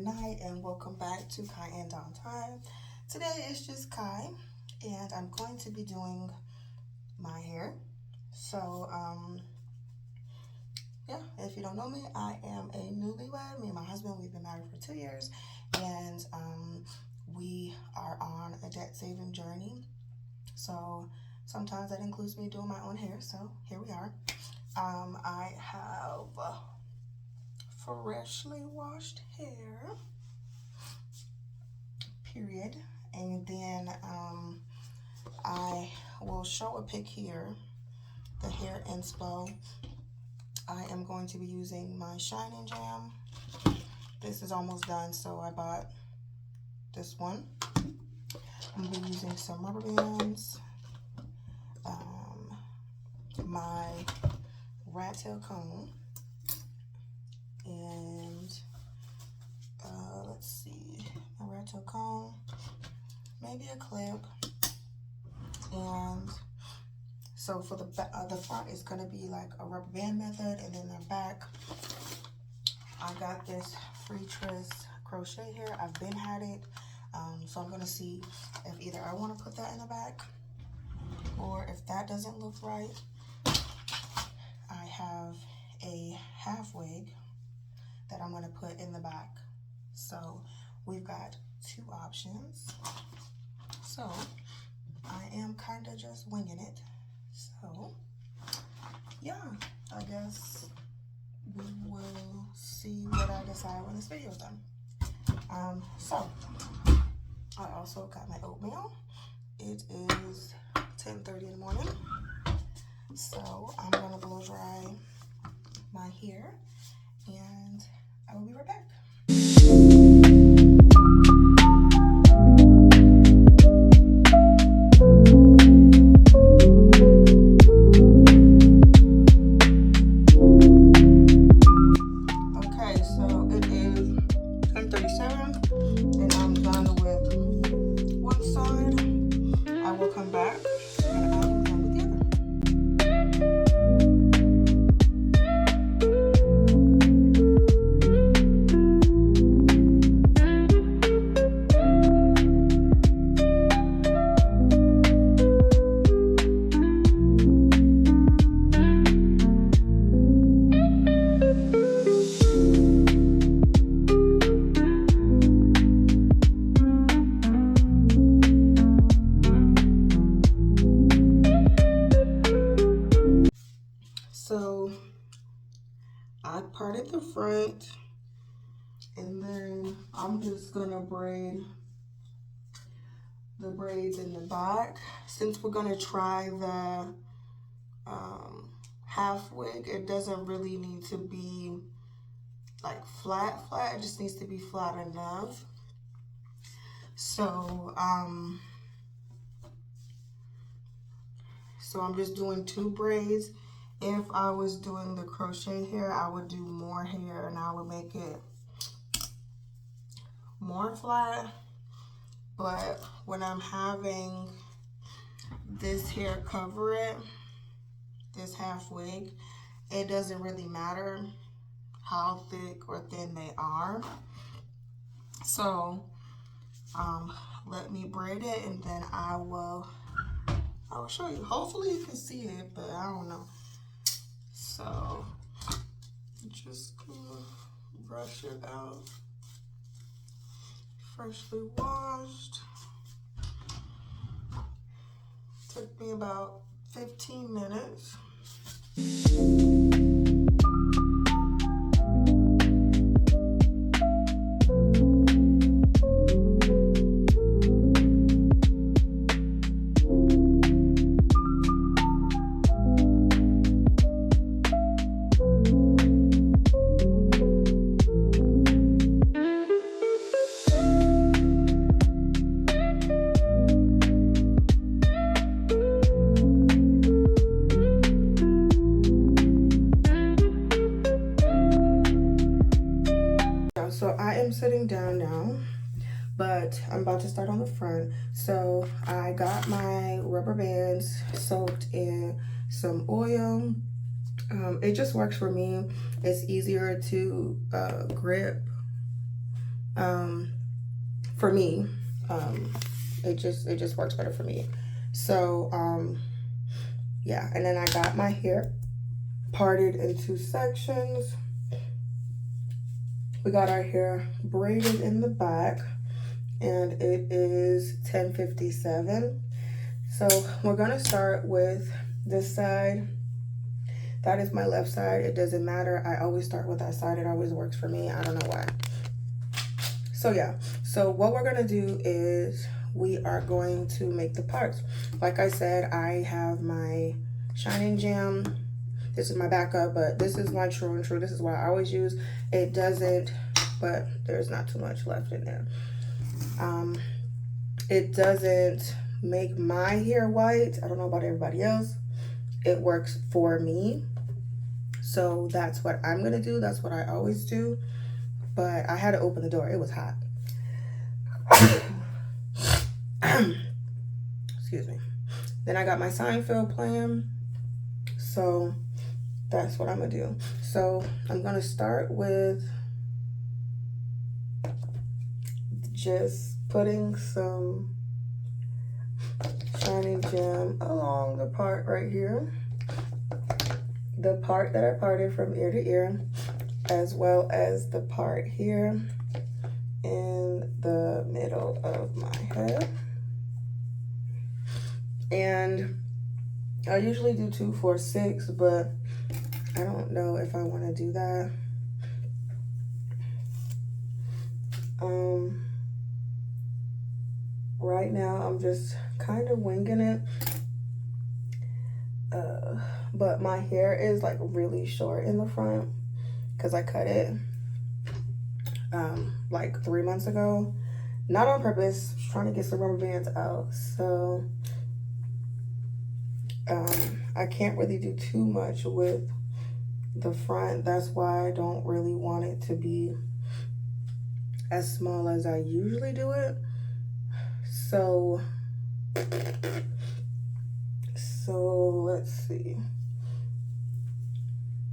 night, and welcome back to Kyi and I. Today it's just Kyi, and I'm going to be doing my hair. So, yeah, if you don't know me, I am a newlywed. Me and my husband, we've been married for 2 years, and we are on a debt saving journey. So sometimes that includes me doing my own hair. So here we are. I have freshly washed hair, period. And then I will show a pic here, the hair inspo. I am going to be using my Shining Jam. This is almost done, so I bought this one. I'm going to be using some rubber bands, my rat tail comb, and let's see, my rat tail comb, maybe a clip, and so for the front is going to be like a rubber band method, and then the back, I got this free twist crochet hair. I've been had it, so I'm going to see if either I want to put that in the back, or if that doesn't look right, I have a half wig that I'm going to put in the back. So we've got two options. So I am kind of just winging it. So yeah, I guess we will see what I decide when this video is done. So I also got my oatmeal. It is 10:30 in the morning. So I'm going to blow dry my hair, and I will be right back. Okay, so it is 10:37, and I'm done with one side. I will come back and I will done with the other. So I parted the front, and then I'm just gonna braid the braids in the back. Since we're gonna try the half wig, it doesn't really need to be like flat, it just needs to be flat enough. So I'm just doing 2 braids. If I was doing the crochet hair, I would do more hair and I would make it more flat. But when I'm having this hair cover it, this half wig, it doesn't really matter how thick or thin they are. So let me braid it, and then I will show you. Hopefully you can see it, but I don't know. So just gonna brush it out. Freshly washed. Took me about 15 minutes. So I am sitting down now, but I'm about to start on the front. So I got my rubber bands soaked in some oil. It just works for me. It's easier to grip for me. It just works better for me. So yeah, and then I got my hair parted into sections. We got our hair braided in the back, and it is 10:57. So we're gonna start with this side. That is my left side. It doesn't matter. I always start with that side. It always works for me. I don't know why. So yeah, so what we're gonna do is we are going to make the parts. Like I said, I have my Shining Gem. This is my backup, but this is my true and true. This is what I always use. It doesn't, but there's not too much left in there. It doesn't make my hair white. I don't know about everybody else. It works for me. So that's what I'm gonna do. That's what I always do. But I had to open the door. It was hot. Excuse me. Then I got my Seinfeld plan. So that's what I'm gonna do. So I'm gonna start with just putting some Shining Gem along the part right here. The part that I parted from ear to ear, as well as the part here in the middle of my head. And I usually do 2, 4, 6, but I don't know if I want to do that. Right now I'm just kind of winging it. But my hair is like really short in the front because I cut it like 3 months ago. Not on purpose, just trying to get some rubber bands out. So I can't really do too much with the front. That's why I don't really want it to be as small as I usually do it. So let's see.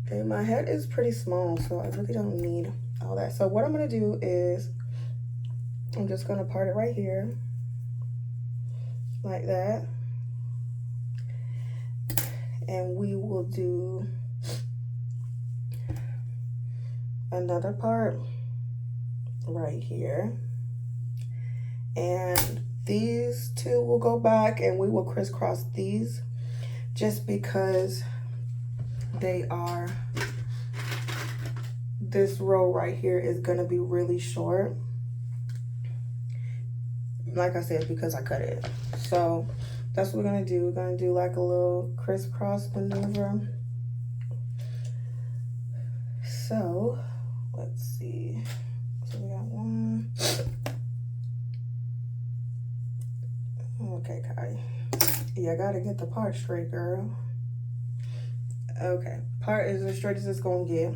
Okay, my head is pretty small, so I really don't need all that. So what I'm gonna do is I'm just gonna part it right here like that, and we will do another part right here, and these two will go back, and we will crisscross these just because they are, this row right here is gonna be really short, like I said, because I cut it. So that's what we're gonna do. We're gonna do like a little crisscross maneuver. So let's see. So we got one. Okay, Kai. Yeah, I gotta get the part straight, girl. Okay, part is as straight as it's gonna get.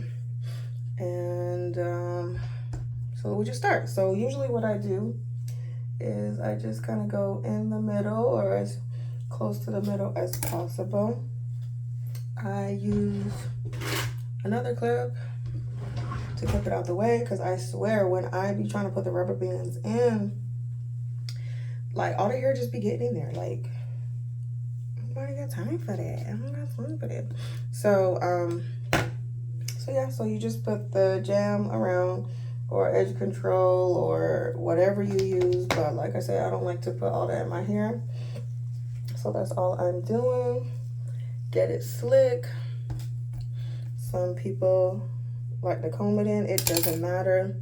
And so we just start. So usually what I do is I just kind of go in the middle, or as close to the middle as possible. I use another clip to clip it out the way, because I swear when I be trying to put the rubber bands in, like all the hair just be getting in there. Like, nobody got time for that. I don't got time for that. So yeah, so you just put the jam around, or edge control, or whatever you use. But like I said, I don't like to put all that in my hair. So that's all I'm doing. Get it slick. Some people like to comb it in. It doesn't matter.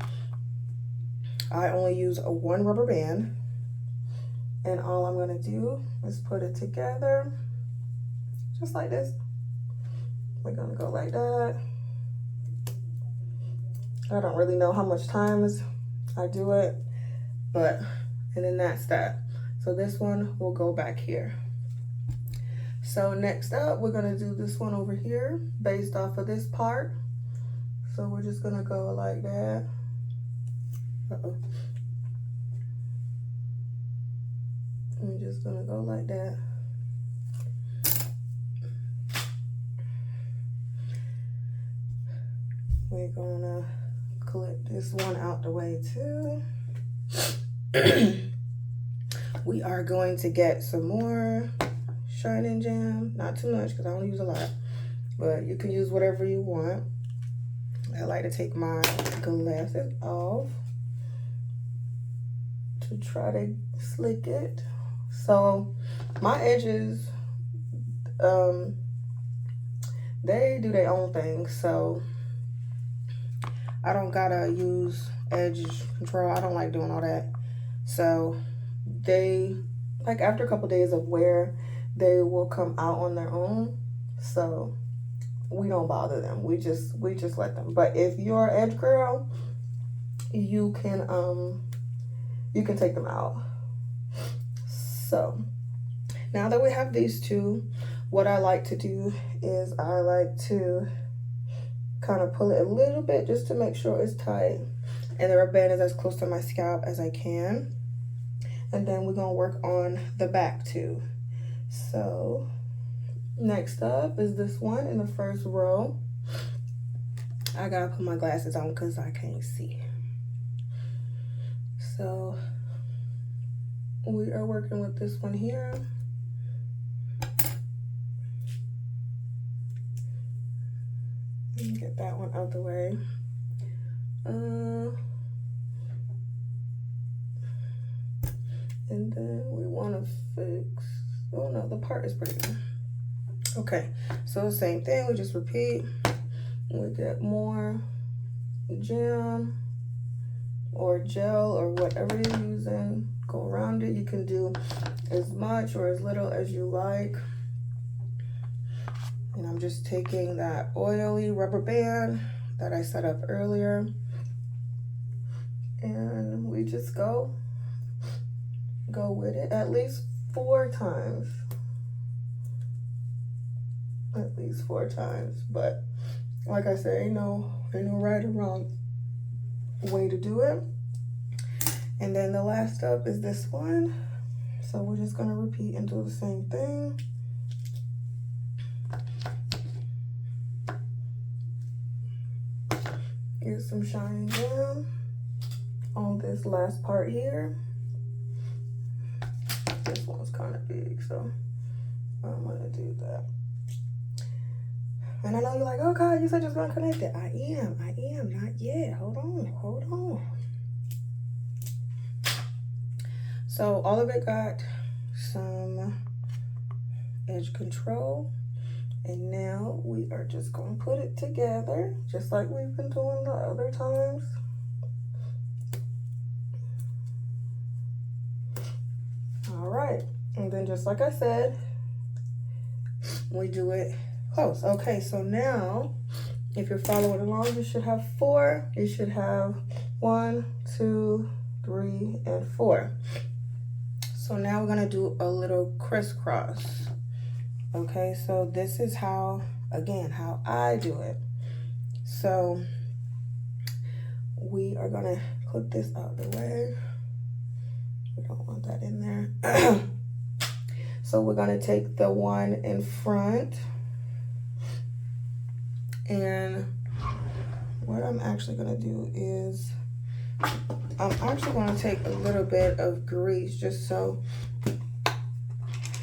I only use one rubber band. And all I'm gonna do is put it together, just like this. We're gonna go like that. I don't really know how much times I do it, but, and then that's that. So this one will go back here. So next up, we're gonna do this one over here based off of this part. So we're just gonna go like that. Uh-oh. I'm just gonna go like that. We're gonna clip this one out the way too. We are going to get some more Shining Jam. Not too much because I don't use a lot, but you can use whatever you want. I like to take my glasses off to try to slick it. So my edges, they do their own thing, so I don't gotta use edge control. I don't like doing all that. So they, like after a couple days of wear, they will come out on their own. So we don't bother them. We just let them. But if you're an edge girl, you can take them out. So now that we have these two, what I like to do is I like to kind of pull it a little bit just to make sure it's tight, and the rubber band is as close to my scalp as I can. And then we're gonna work on the back too. So next up is this one in the first row. I gotta put my glasses on because I can't see. So we are working with this one here. Get that one out the way. And then we want to fix, oh no, the part is pretty good. Okay, so same thing, we just repeat. We get more jam or gel or whatever you're using, go around it. You can do as much or as little as you like. And I'm just taking that oily rubber band that I set up earlier, and we just go with it at least 4 times. At least 4 times. But like I said, ain't no right or wrong way to do it. And then the last up is this one. So we're just gonna repeat and do the same thing. Get some Shining Jam on this last part here. This one's kind of big, so I'm gonna do that. And I know you're like, oh God, you said you're gonna connect it. I am, not yet. Hold on. So all of it got some edge control. And now we are just gonna put it together, just like we've been doing the other times. All right, and then just like I said, we do it close. Okay, so now, if you're following along, you should have 4. You should have 1, 2, 3, and 4. So now we're gonna do a little crisscross. Okay, so this is how I do it. So we are gonna clip this out of the way. We don't want that in there. So we're gonna take the one in front, and what I'm actually gonna do is I'm actually gonna take a little bit of grease just so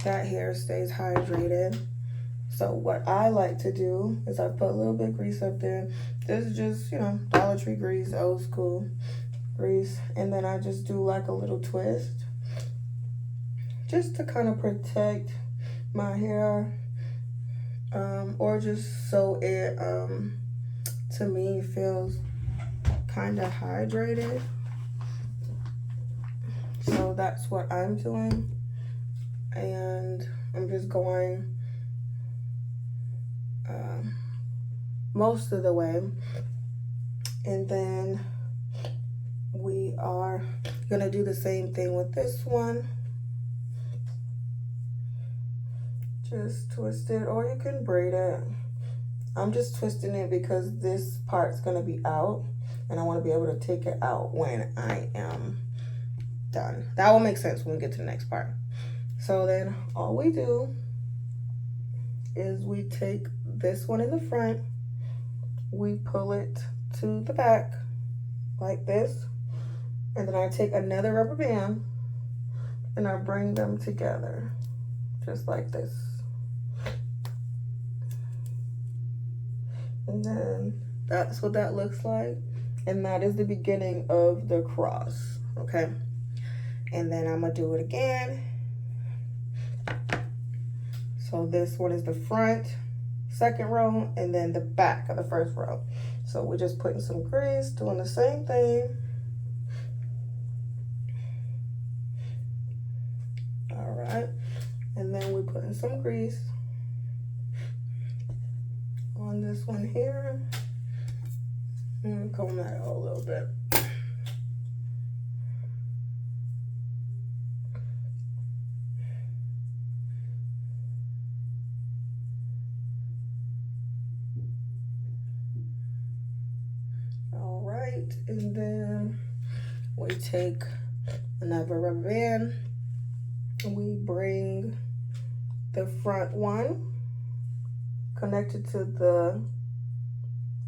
that hair stays hydrated. So what I like to do is I put a little bit of grease up there. This is just, Dollar Tree grease, old school grease. And then I just do like a little twist just to kind of protect my hair, or just so it, to me, feels kind of hydrated. So that's what I'm doing. And I'm just going most of the way. And then we are gonna do the same thing with this one. Just twist it, or you can braid it. I'm just twisting it because this part's gonna be out, and I wanna be able to take it out when I am done. That will make sense when we get to the next part. So then all we do is we take this one in the front, we pull it to the back, like this. And then I take another rubber band and I bring them together just like this. And then that's what that looks like. And that is the beginning of the cross, okay? And then I'm gonna do it again. So this one is the front, second row, and then the back of the first row. So we're just putting some grease, doing the same thing. All right, and then we're putting some grease on this one here. And comb that out a little bit. All right, and then we take another rubber band and we bring the front one connected to the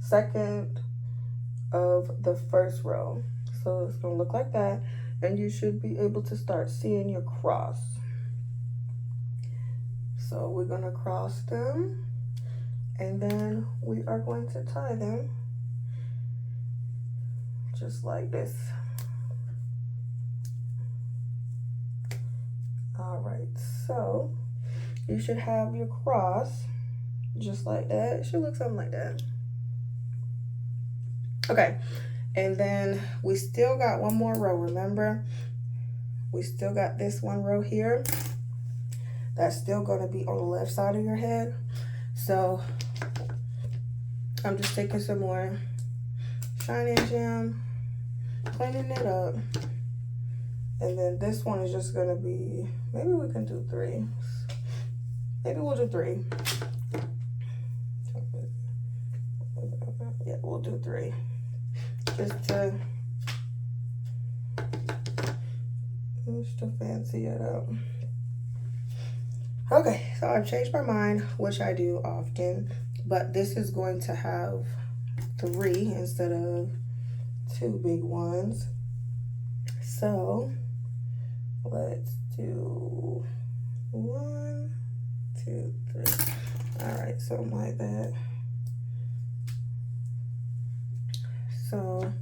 second of the first row. So it's gonna look like that, and you should be able to start seeing your cross. So we're gonna cross them, and then we are going to tie them just like this. All right, so you should have your cross just like that. It should look something like that. Okay, and then we still got one more row, remember? We still got this one row here. That's still gonna be on the left side of your head. So I'm just taking some more Shine and Jam, cleaning it up. And then this one is just gonna be, maybe we can do 3. Maybe we'll do 3. Yeah, we'll do 3. Just to fancy it up. Okay, so I've changed my mind, which I do often, but this is going to have 3 instead of 2 big ones. So let's do 1, 2, 3. All right, something like that. So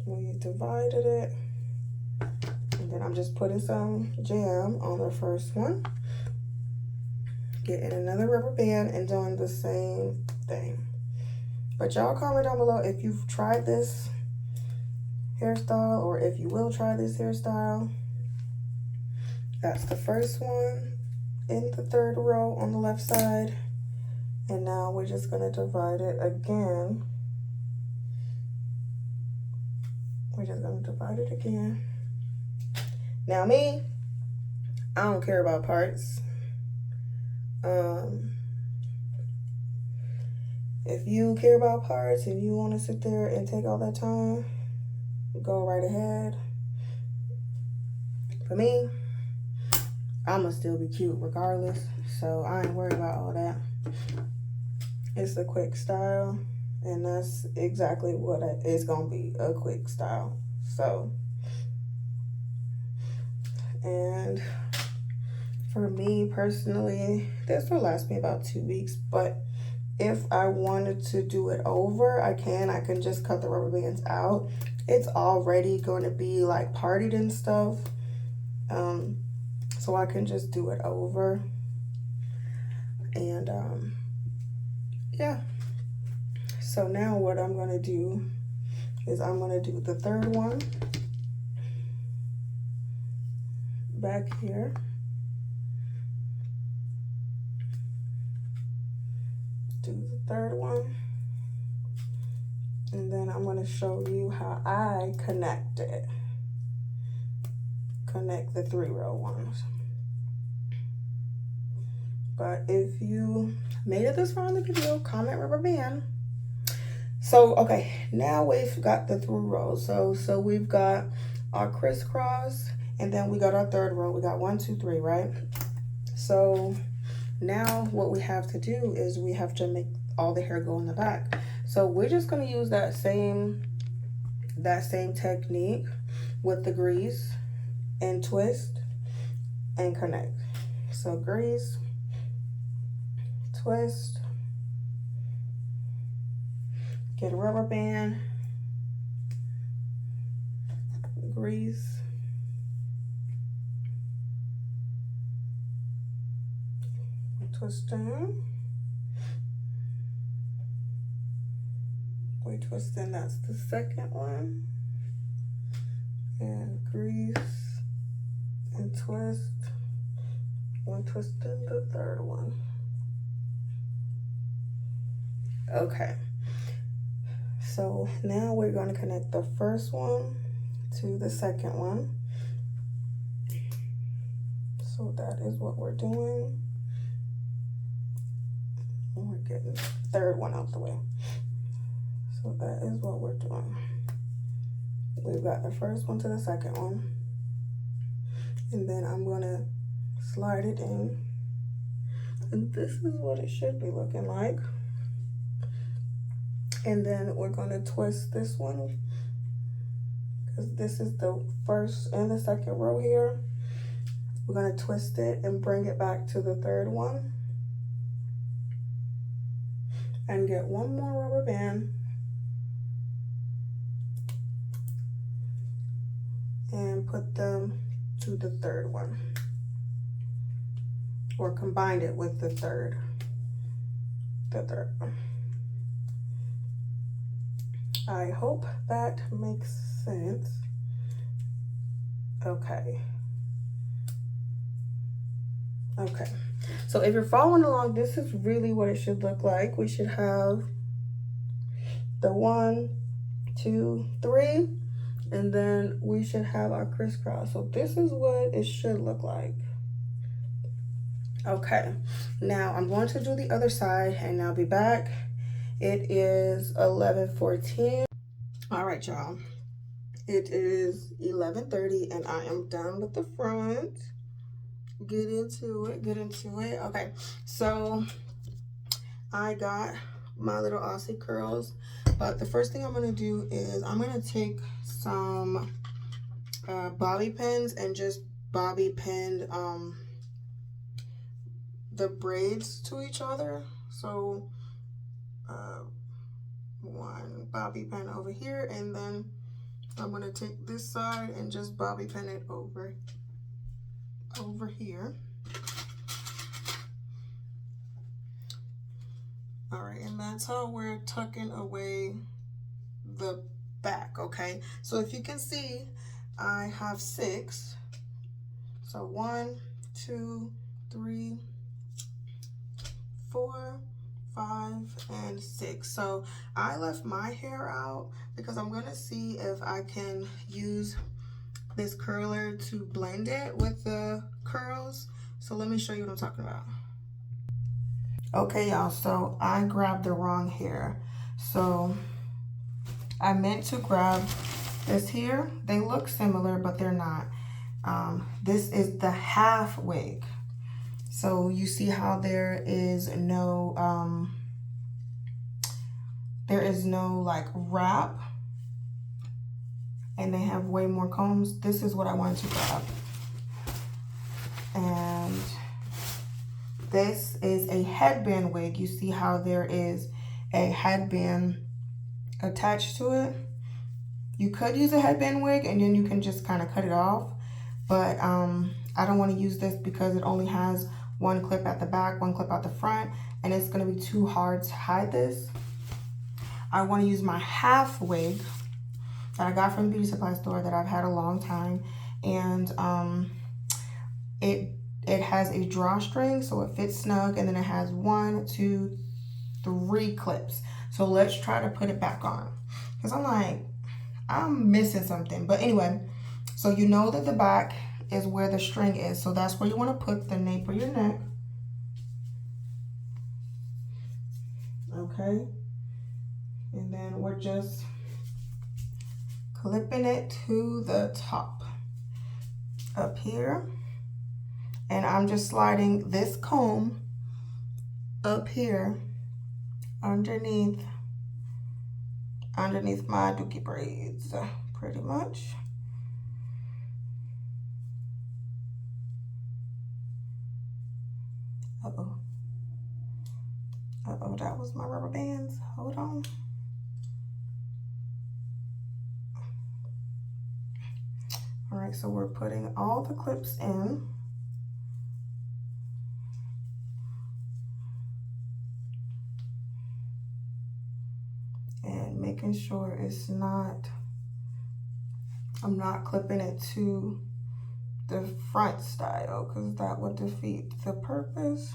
we divided it, and then I'm just putting some jam on the first one, getting another rubber band and doing the same thing. But y'all comment down below if you've tried this hairstyle or if you will try this hairstyle. That's the first one in the third row on the left side, and now we're just gonna divide it again. We're just gonna divide it again. Now me, I don't care about parts. If you care about parts and you want to sit there and take all that time, go right ahead. For me, I'ma still be cute regardless, so I ain't worried about all that. It's a quick style, and that's exactly what it's gonna be, a quick style. So, and for me personally, this will last me about 2 weeks, but if I wanted to do it over, I can just cut the rubber bands out. It's already going to be like partied and stuff, so I can just do it over. And yeah, so now what I'm going to do is I'm going to do the third one back here. Do the third one, and then I'm going to show you how I connect it. Connect the 3-row ones. But if you made it this far in the video, comment rubber band. So okay, now we've got the 3 rows. So we've got our crisscross, and then we got our third row. We got 1, 2, 3, right? So now what we have to do is we have to make all the hair go in the back. So we're just going to use that same that same technique with the grease and twist and connect. So grease, twist, get a rubber band, grease, twist down. We twist in, that's the second one. And grease and twist. We twist in the third one. Okay. So now we're going to connect the first one to the second one. So that is what we're doing. And we're getting the third one out the way. So that is what we're doing. We've got the first one to the second one. And then I'm going to slide it in. And this is what it should be looking like. And then we're going to twist this one, because this is the first and the second row here. We're going to twist it and bring it back to the third one. And get one more rubber band. And put them to the third one. Or combine it with the third one. I hope that makes sense. Okay. Okay. So if you're following along, this is really what it should look like. We should have the 1, 2, 3. And then we should have our crisscross. So this is what it should look like. Okay, now I'm going to do the other side and I'll be back. It is 11:14. All right, y'all. It is 11:30 and I am done with the front. Get into it. Okay, so I got my little Aussie curls. But the first thing I'm going to do is I'm going to take some bobby pins and just bobby pin the braids to each other. So one bobby pin over here, and then I'm going to take this side and just bobby pin it over here. All right, and that's how we're tucking away the back, okay? So if you can see, I have 6. So 1, 2, 3, 4, 5, and 6. So I left my hair out because I'm gonna see if I can use this curler to blend it with the curls. So let me show you what I'm talking about. Okay, y'all, so I grabbed the wrong hair. So I meant to grab this here. They look similar, but they're not. This is the half wig. So you see how there is no like wrap, and they have way more combs. This is what I wanted to grab. And this is a headband wig. You see how there is a headband attached to it. You could use a headband wig and then you can just kind of cut it off, but I don't want to use this because it only has one clip at the back, one clip at the front, and it's going to be too hard to hide this. I want to use my half wig that I got from the beauty supply store that I've had a long time, and it has a drawstring, so it fits snug, and then it has 1, 2, 3 clips. So let's try to put it back on, because I'm missing something. But anyway, so you know that the back is where the string is, so that's where you want to put the nape of your neck. Okay, and then we're just clipping it to the top up here, and I'm just sliding this comb up here underneath underneath my dookie braids, pretty much. Uh-oh. Uh-oh, that was my rubber bands. Hold on. All right, so we're putting all the clips in. And making sure it's not, I'm not clipping it to the front style because that would defeat the purpose.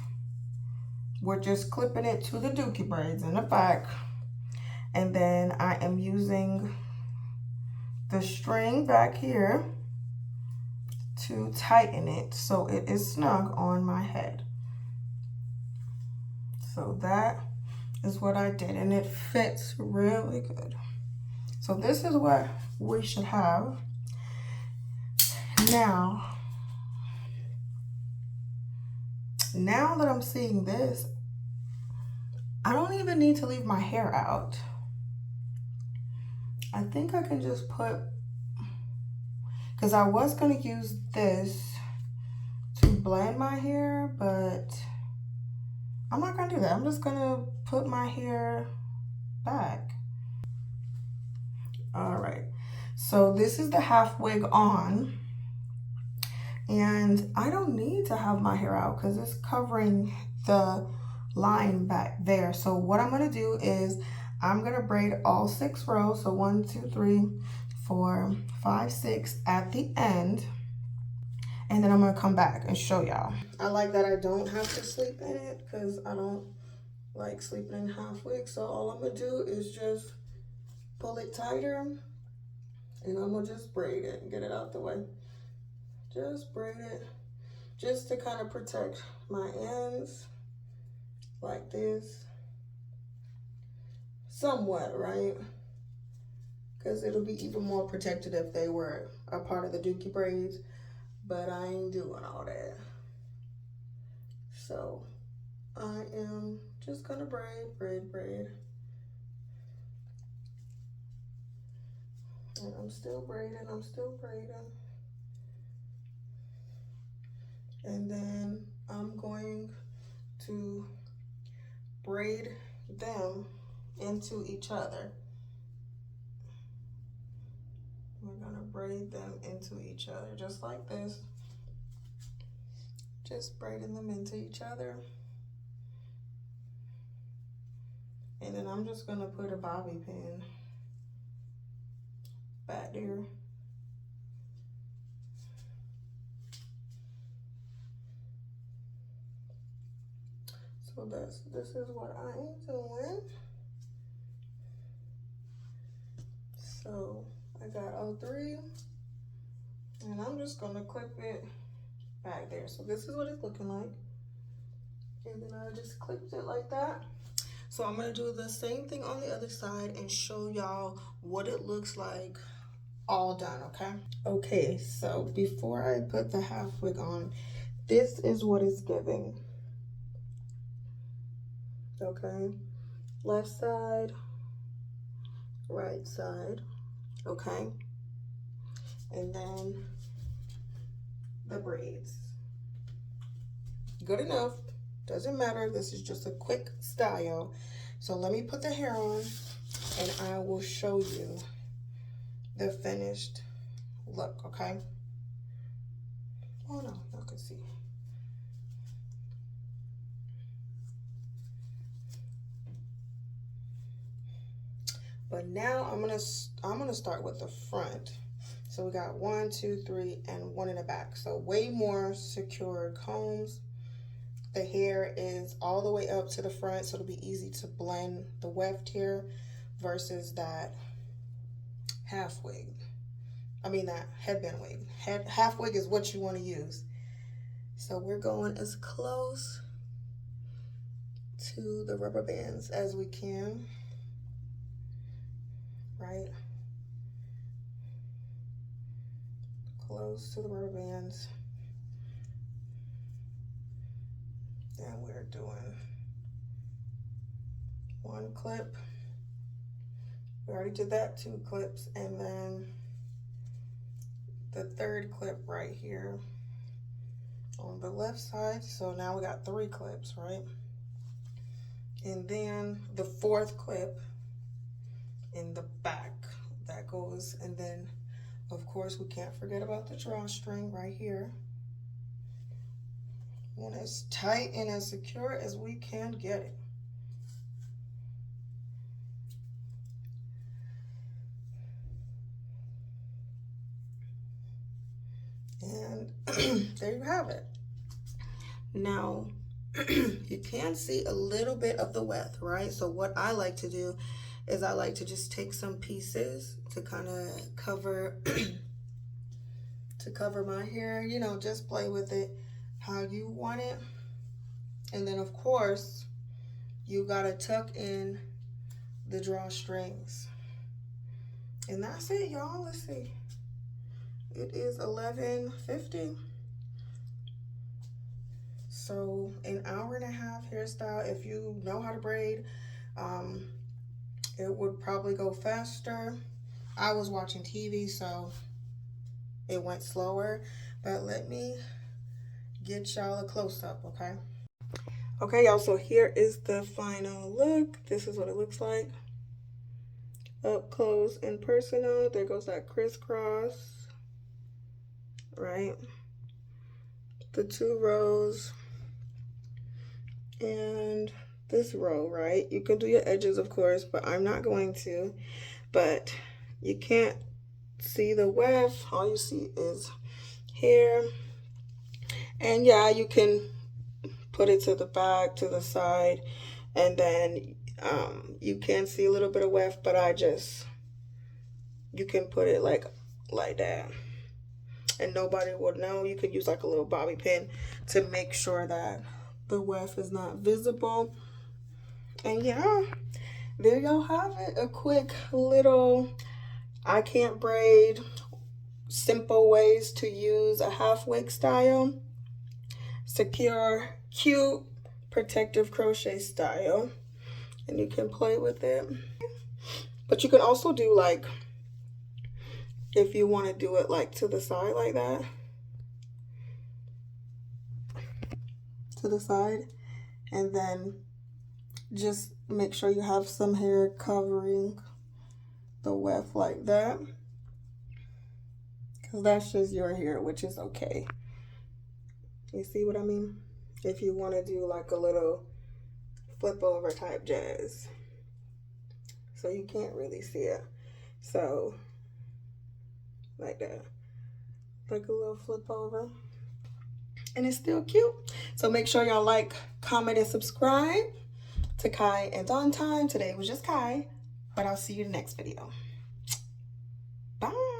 We're just clipping it to the dookie braids in the back. And then I am using the string back here to tighten it so it is snug on my head. So that is what I did, and it fits really good. So this is what we should have. Now that I'm seeing this, I don't even need to leave my hair out. I think I can just put, because I was going to use this to blend my hair, but I'm not going to do that. I'm just going to put my hair back. All right, so this is the half wig on, and I don't need to have my hair out because it's covering the line back there. So what I'm going to do is I'm going to braid all 6 rows. So 1, 2, 3, 4, 5, 6 at the end. And then I'm going to come back and show y'all. I like that I don't have to sleep in it because I don't like sleeping in half wig. So all I'm going to do is just pull it tighter and I'm going to just braid it and get it out the way. Just braid it just to kind of protect my ends like this. Somewhat, right? Because it'll be even more protected if they were a part of the dookie braids, but I ain't doing all that. So I am just gonna braid. And I'm still braiding. And then I'm going to braid them into each other. We're gonna braid them into each other just like this. Just braiding them into each other. And then I'm just gonna put a bobby pin back there. So this is what I am doing. So I got all 3, and I'm just gonna clip it back there. So this is what it's looking like. And then I just clipped it like that. So I'm gonna do the same thing on the other side and show y'all what it looks like all done, okay? Okay, so before I put the half wig on, this is what it's giving. Okay, left side, right side, okay? And then the braids. Good enough, doesn't matter. This is just a quick style. So let me put the hair on and I will show you the finished look, okay? Oh no, y'all can see. But now I'm gonna start with the front. So we got 1, 2, 3, and 1 in the back. So way more secured combs. The hair is all the way up to the front, so it'll be easy to blend the weft here versus that half wig. I mean that headband wig. Half wig is what you want to use. So we're going as close to the rubber bands as we can, right? Close to the rubber bands. Then we're doing 1 clip We already did that, 2 clips, and then the 3rd clip right here on the left side. So now we got 3 clips, right? And then the 4th clip in the back that goes, and then of course we can't forget about the drawstring right here. And as tight and as secure as we can get it. And there you have it. Now, you can see a little bit of the weft, right? So what I like to do is I like to just take some pieces to kind of cover my hair, you know, just play with it how you want it. And then of course, you gotta tuck in the drawstrings. And that's it, y'all. Let's see. It is 11:50. So an hour and a half hairstyle. If you know how to braid, it would probably go faster. I was watching TV, so it went slower. But let me get y'all a close-up, okay? Okay, y'all, so here is the final look. This is what it looks like. Up close and personal. There goes that crisscross, right? The 2 rows. And this row, right? You can do your edges, of course, but I'm not going to. But you can't see the weft. All you see is hair. And yeah, you can put it to the back, to the side, and then you can see a little bit of weft, but you can put it like that. And nobody would know. You could use like a little bobby pin to make sure that the weft is not visible. And yeah, there y'all have it. A quick little I can't braid, simple ways to use a half wig style, secure, cute, protective crochet style. And you can play with it. But you can also do like, if you want to do it like to the side like that, to the side, and then just make sure you have some hair covering the weft like that, because that's just your hair, which is okay. You see what I mean? If you want to do like a little flip over type jazz, so you can't really see it, so like that, like a little flip over, and it's still cute. So make sure y'all like, comment, and subscribe to Kyi and I Time. Today was just Kyi, but I'll see you in the next video. Bye.